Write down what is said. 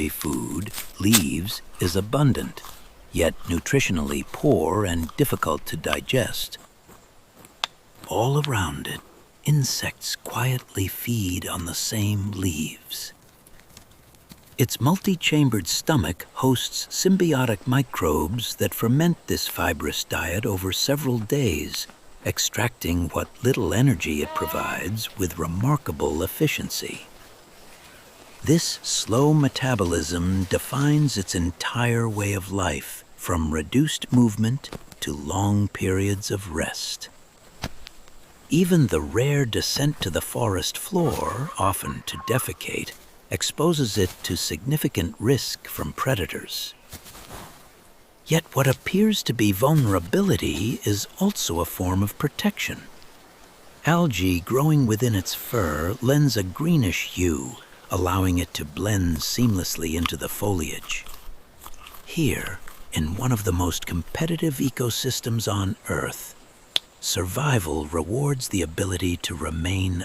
food, leaves, is abundant, yet nutritionally poor and difficult to digest. All around it, insects quietly feed on the same leaves. Its multi-chambered stomach hosts symbiotic microbes that ferment this fibrous diet over several days, extracting what little energy it provides with remarkable efficiency. This slow metabolism defines its entire way of life, from reduced movement to long periods of rest. Even the rare descent to the forest floor, often to defecate, exposes it to significant risk from predators. Yet what appears to be vulnerability is also a form of protection. Algae growing within its fur lends a greenish hue, allowing it to blend seamlessly into the foliage. Here, in one of the most competitive ecosystems on Earth, survival rewards the ability to remain